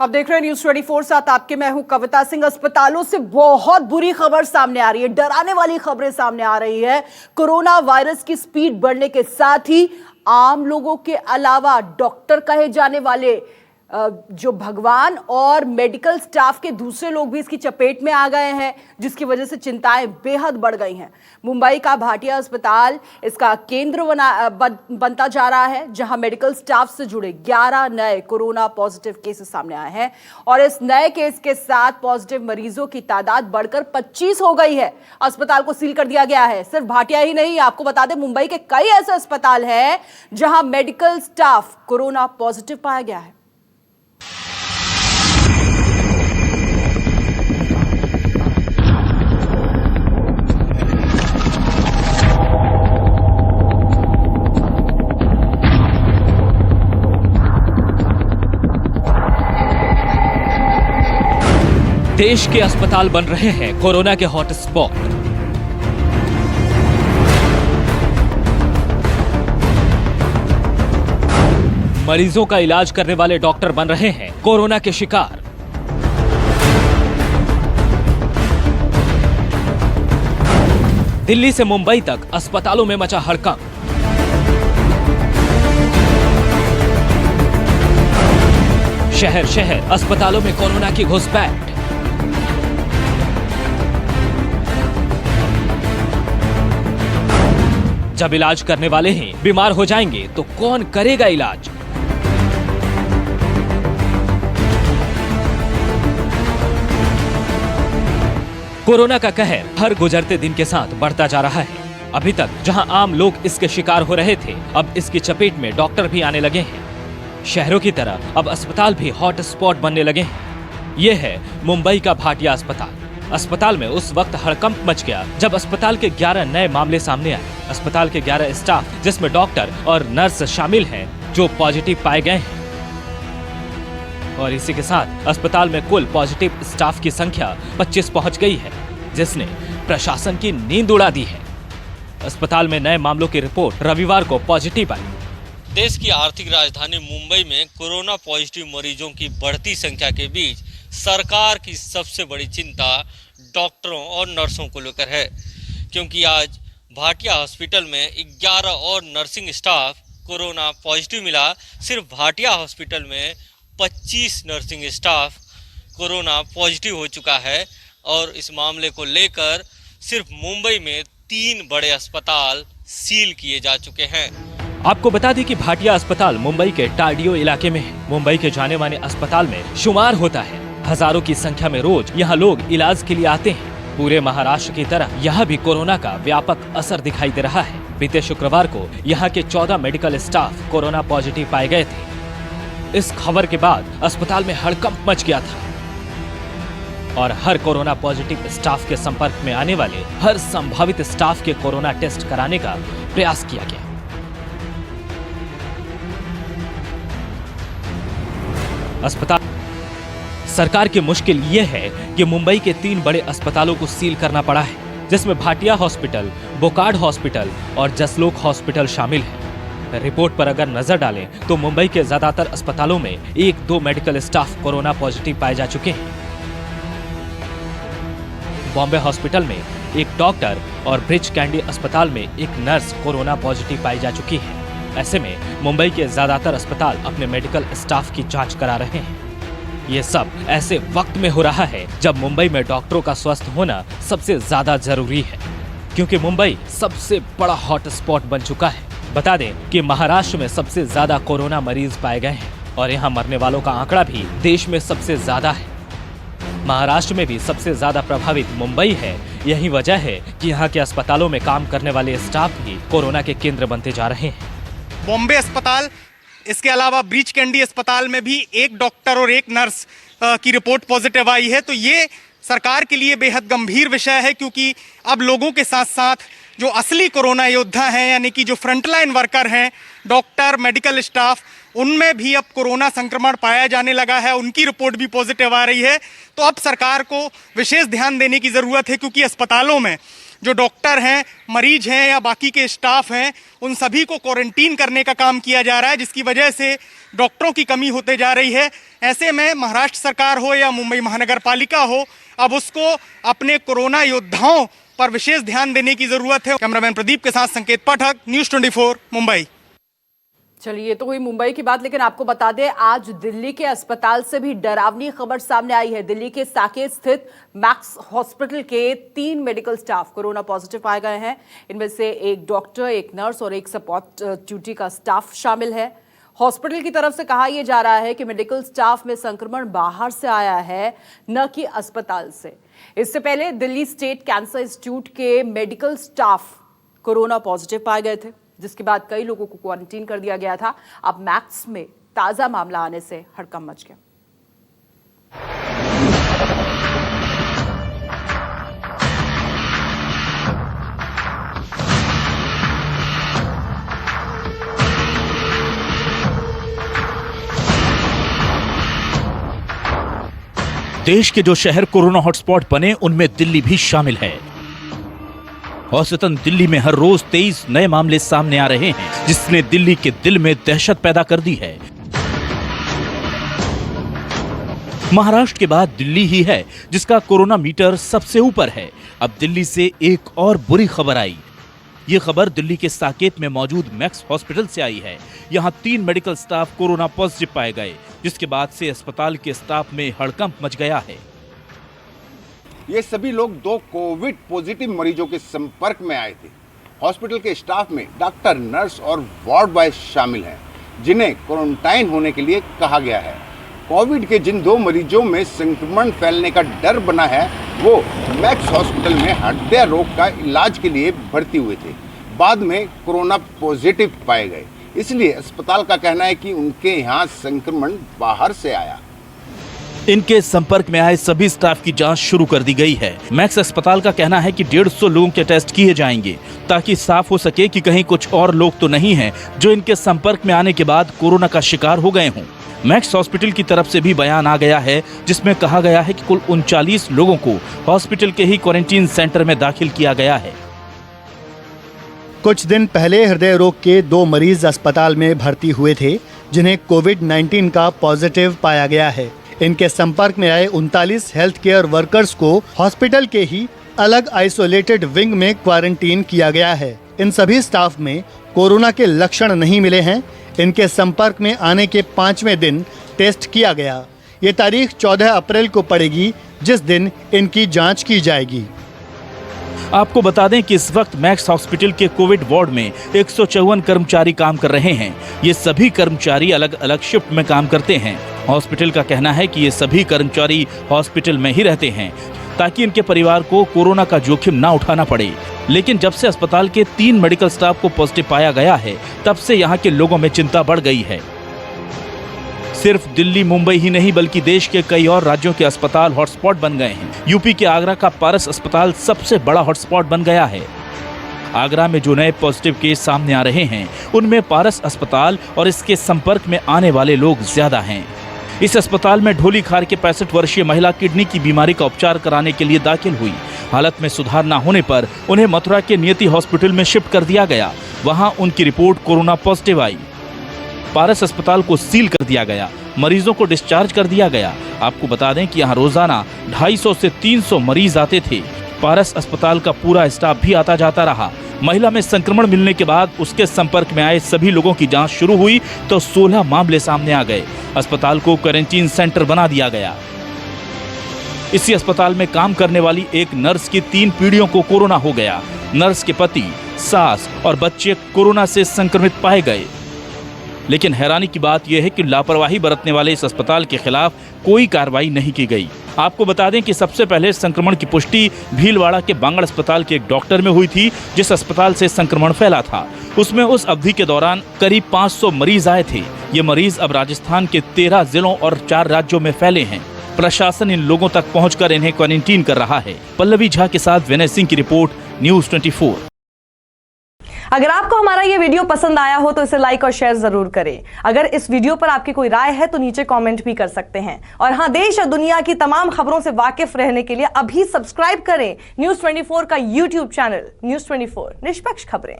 आप देख रहे हैं न्यूज़ 24 साथ आपके मैं हूं कविता सिंह। अस्पतालों से बहुत बुरी खबर सामने आ रही है, डराने वाली खबरें सामने आ रही है। कोरोना वायरस की स्पीड बढ़ने के साथ ही आम लोगों के अलावा डॉक्टर कहे जाने वाले जो भगवान और मेडिकल स्टाफ के दूसरे लोग भी इसकी चपेट में आ गए हैं, जिसकी वजह से चिंताएं बेहद बढ़ गई हैं। मुंबई का भाटिया अस्पताल इसका केंद्र बनता जा रहा है, जहां मेडिकल स्टाफ से जुड़े 11 नए कोरोना पॉजिटिव केसेस सामने आए हैं और इस नए केस के साथ पॉजिटिव मरीजों की तादाद बढ़कर 25 हो गई है। अस्पताल को सील कर दिया गया है। सिर्फ भाटिया ही नहीं, आपको बता दें मुंबई के कई ऐसे अस्पताल हैं जहां मेडिकल स्टाफ कोरोना पॉजिटिव पाया गया है। देश के अस्पताल बन रहे हैं कोरोना के हॉटस्पॉट। मरीजों का इलाज करने वाले डॉक्टर बन रहे हैं कोरोना के शिकार। दिल्ली से मुंबई तक अस्पतालों में मचा हड़कंप। शहर शहर अस्पतालों में कोरोना की घुसपैठ। जब इलाज करने वाले ही बीमार हो जाएंगे तो कौन करेगा इलाज? कोरोना का कहर हर गुजरते दिन के साथ बढ़ता जा रहा है। अभी तक जहां आम लोग इसके शिकार हो रहे थे, अब इसकी चपेट में डॉक्टर भी आने लगे हैं। शहरों की तरह अब अस्पताल भी हॉट स्पॉट बनने लगे हैं। यह है मुंबई का भाटिया अस्पताल। अस्पताल में उस वक्त हड़कंप मच गया जब अस्पताल के 11 नए मामले सामने आए। अस्पताल के 11 स्टाफ, जिसमें डॉक्टर और नर्स शामिल हैं, जो पॉजिटिव पाए गए हैं। और इसी के साथ अस्पताल में कुल पॉजिटिव स्टाफ की संख्या 25 पहुंच गई है, जिसने प्रशासन की नींद उड़ा दी है। अस्पताल में नए मामलों की रिपोर्ट रविवार को पॉजिटिव आई। देश की आर्थिक राजधानी मुंबई में कोरोना पॉजिटिव मरीजों की बढ़ती संख्या के बीच सरकार की सबसे बड़ी चिंता डॉक्टरों और नर्सों को लेकर है, क्योंकि आज भाटिया हॉस्पिटल में 11 और नर्सिंग स्टाफ कोरोना पॉजिटिव मिला। सिर्फ भाटिया हॉस्पिटल में 25 नर्सिंग स्टाफ कोरोना पॉजिटिव हो चुका है और इस मामले को लेकर सिर्फ मुंबई में 3 बड़े अस्पताल सील किए जा चुके हैं। आपको बता दें कि भाटिया अस्पताल मुंबई के टार्डियो इलाके में है। मुंबई के जाने माने अस्पताल में शुमार होता है। हजारों की संख्या में रोज यहाँ लोग इलाज के लिए आते हैं। पूरे महाराष्ट्र की तरह यहाँ भी कोरोना का व्यापक असर दिखाई दे रहा है। बीते शुक्रवार को यहाँ के 14 मेडिकल स्टाफ कोरोना पॉजिटिव पाए गए थे। इस खबर के बाद अस्पताल में हड़कंप मच गया था और हर कोरोना पॉजिटिव स्टाफ के संपर्क में आने वाले हर संभावित स्टाफ के कोरोना टेस्ट कराने का प्रयास किया गया। अस्पताल सरकार की मुश्किल ये है कि मुंबई के 3 बड़े अस्पतालों को सील करना पड़ा है, जिसमें भाटिया हॉस्पिटल, बोकार्ड हॉस्पिटल और जसलोक हॉस्पिटल शामिल है। रिपोर्ट पर अगर नजर डालें तो मुंबई के ज्यादातर अस्पतालों में 1-2 मेडिकल स्टाफ कोरोना पॉजिटिव पाए जा चुके हैं। बॉम्बे हॉस्पिटल में एक डॉक्टर और ब्रिज कैंडी अस्पताल में एक नर्स कोरोना पॉजिटिव पाई जा चुकी है। ऐसे में मुंबई के ज्यादातर अस्पताल अपने मेडिकल स्टाफ की जांच करा रहे हैं। ये सब ऐसे वक्त में हो रहा है जब मुंबई में डॉक्टरों का स्वस्थ होना सबसे ज्यादा जरूरी है, क्योंकि मुंबई सबसे बड़ा हॉटस्पॉट बन चुका है। बता दें कि महाराष्ट्र में सबसे ज्यादा कोरोना मरीज पाए गए हैं और यहाँ मरने वालों का आंकड़ा भी देश में सबसे ज्यादा है। महाराष्ट्र में भी सबसे ज्यादा प्रभावित मुंबई है। यही वजह है कि यहाँ के अस्पतालों में काम करने वाले स्टाफ भी कोरोना के केंद्र बनते जा रहे हैं। बॉम्बे अस्पताल, इसके अलावा ब्रीच कैंडी अस्पताल में भी एक डॉक्टर और एक नर्स की रिपोर्ट पॉजिटिव आई है। तो ये सरकार के लिए बेहद गंभीर विषय है, क्योंकि अब लोगों के साथ साथ जो असली कोरोना योद्धा हैं, यानी कि जो फ्रंटलाइन वर्कर हैं, डॉक्टर, मेडिकल स्टाफ, उनमें भी अब कोरोना संक्रमण पाया जाने लगा है। उनकी रिपोर्ट भी पॉजिटिव आ रही है। तो अब सरकार को विशेष ध्यान देने की ज़रूरत है, क्योंकि अस्पतालों में जो डॉक्टर हैं, मरीज हैं या बाकी के स्टाफ हैं, उन सभी को क्वारंटीन करने का काम किया जा रहा है, जिसकी वजह से डॉक्टरों की कमी होते जा रही है। ऐसे में महाराष्ट्र सरकार हो या मुंबई महानगर पालिका हो, अब उसको अपने कोरोना योद्धाओं पर विशेष ध्यान देने की जरूरत है। कैमरामैन प्रदीप के साथ संकेत पाठक, न्यूज़ 24 मुंबई। चलिए, ये तो हुई मुंबई की बात, लेकिन आपको बता दें आज दिल्ली के अस्पताल से भी डरावनी खबर सामने आई है। दिल्ली के साकेत स्थित मैक्स हॉस्पिटल के 3 मेडिकल स्टाफ कोरोना पॉजिटिव पाए गए हैं। इनमें से एक डॉक्टर, एक नर्स और एक सपोर्ट ड्यूटी का स्टाफ शामिल है। हॉस्पिटल की तरफ से कहा यह जा रहा है कि मेडिकल स्टाफ में संक्रमण बाहर से आया है, न कि अस्पताल से। इससे पहले दिल्ली स्टेट कैंसर इंस्टीट्यूट के मेडिकल स्टाफ कोरोना पॉजिटिव पाए गए थे, जिसके बाद कई लोगों को क्वारंटीन कर दिया गया था। अब मैक्स में ताजा मामला आने से हड़कंप मच गया। देश के जो शहर कोरोना हॉटस्पॉट बने उनमें दिल्ली भी शामिल है। औसतन दिल्ली में हर रोज 23 नए मामले सामने आ रहे हैं, जिसने दिल्ली के दिल में दहशत पैदा कर दी है। महाराष्ट्र के बाद दिल्ली ही है जिसका कोरोना मीटर सबसे ऊपर है। अब दिल्ली से एक और बुरी खबर आई। ये खबर दिल्ली के साकेत में मौजूद मैक्स हॉस्पिटल से आई है। यहाँ 3 मेडिकल स्टाफ कोरोना पॉजिटिव पाए गए, जिसके बाद से अस्पताल के स्टाफ में हड़कंप मच गया है। ये सभी लोग 2 कोविड पॉजिटिव मरीजों के संपर्क में आए थे। हॉस्पिटल के स्टाफ में डॉक्टर, नर्स और वार्ड बॉय शामिल हैं, जिन्हें क्वारंटाइन होने के लिए कहा गया है। कोविड के जिन 2 मरीजों में संक्रमण फैलने का डर बना है, वो मैक्स हॉस्पिटल में हृदय रोग का इलाज के लिए भर्ती हुए थे। बाद में कोरोना पॉजिटिव पाए गए, इसलिए अस्पताल का कहना है कि उनके यहाँ संक्रमण बाहर से आया। इनके संपर्क में आए सभी स्टाफ की जांच शुरू कर दी गई है। मैक्स अस्पताल का कहना है कि 150 लोगों के टेस्ट किए जाएंगे, ताकि साफ हो सके कि कहीं कुछ और लोग तो नहीं हैं जो इनके संपर्क में आने के बाद कोरोना का शिकार हो गए हों। मैक्स हॉस्पिटल की तरफ से भी बयान आ गया है, जिसमें कहा गया है कि कुल 39 लोगों को हॉस्पिटल के ही क्वारंटीन सेंटर में दाखिल किया गया है। कुछ दिन पहले हृदय रोग के 2 मरीज अस्पताल में भर्ती हुए थे, जिन्हें कोविड-19 का पॉजिटिव पाया गया है। इनके संपर्क में आए 39 हेल्थ केयर वर्कर्स को हॉस्पिटल के ही अलग आइसोलेटेड विंग में क्वारंटीन किया गया है। इन सभी स्टाफ में कोरोना के लक्षण नहीं मिले हैं। इनके संपर्क में आने के 5वें दिन टेस्ट किया गया। ये तारीख 14 अप्रैल को पड़ेगी, जिस दिन इनकी जांच की जाएगी। आपको बता दें कि इस वक्त मैक्स हॉस्पिटल के कोविड वार्ड में 154 कर्मचारी काम कर रहे हैं। ये सभी कर्मचारी अलग अलग शिफ्ट में काम करते हैं। हॉस्पिटल का कहना है कि ये सभी कर्मचारी हॉस्पिटल में ही रहते हैं, ताकि इनके परिवार को कोरोना का जोखिम ना उठाना पड़े। लेकिन जब से अस्पताल के 3 मेडिकल स्टाफ को पॉजिटिव पाया गया है, तब से यहाँ के लोगों में चिंता बढ़ गई है। सिर्फ दिल्ली, मुंबई ही नहीं, बल्कि देश के कई और राज्यों के अस्पताल हॉटस्पॉट बन गए हैं। यूपी के आगरा का पारस अस्पताल सबसे बड़ा हॉटस्पॉट बन गया है। आगरा में जो नए पॉजिटिव केस सामने आ रहे हैं, उनमें पारस अस्पताल और इसके संपर्क में आने वाले लोग ज्यादा हैं। इस अस्पताल में ढोली खार के 65 वर्षीय महिला किडनी की बीमारी का उपचार कराने के लिए दाखिल हुई। हालत में सुधार न होने पर उन्हें मथुरा के नियति हॉस्पिटल में शिफ्ट कर दिया गया। वहां उनकी रिपोर्ट कोरोना पॉजिटिव आई। पारस अस्पताल को सील कर दिया गया, मरीजों को डिस्चार्ज कर दिया गया। आपको बता दें कि यहाँ रोजाना 250 से 300 मरीज आते थे। पारस अस्पताल का पूरा स्टाफ भी आता जाता रहा। महिला में संक्रमण मिलने के बाद उसके संपर्क में आए सभी लोगों की जांच शुरू हुई तो 16 मामले सामने आ गए। अस्पताल को क्वारंटीन सेंटर बना दिया गया। इसी अस्पताल में काम करने वाली एक नर्स की 3 पीढ़ियों को कोरोना हो गया। नर्स के पति, सास और बच्चे कोरोना से संक्रमित पाए गए। लेकिन हैरानी की बात यह है कि लापरवाही बरतने वाले इस अस्पताल के खिलाफ कोई कार्रवाई नहीं की गई। आपको बता दें कि सबसे पहले संक्रमण की पुष्टि भीलवाड़ा के बांगड़ अस्पताल के एक डॉक्टर में हुई थी, जिस अस्पताल से संक्रमण फैला था। उसमें उस अवधि के दौरान करीब 500 मरीज आए थे। ये मरीज अब राजस्थान के 13 जिलों और 4 राज्यों में फैले हैं। प्रशासन इन लोगों तक पहुंचकर इन्हें क्वारंटीन कर रहा है। पल्लवी झा के साथ विनय सिंह की रिपोर्ट, न्यूज़ 24। अगर आपको हमारा ये वीडियो पसंद आया हो तो इसे लाइक और शेयर जरूर करें। अगर इस वीडियो पर आपकी कोई राय है तो नीचे कमेंट भी कर सकते हैं। और हाँ, देश और दुनिया की तमाम खबरों से वाकिफ रहने के लिए अभी सब्सक्राइब करें न्यूज़ 24 का यूट्यूब चैनल न्यूज़ 24 निष्पक्ष खबरें।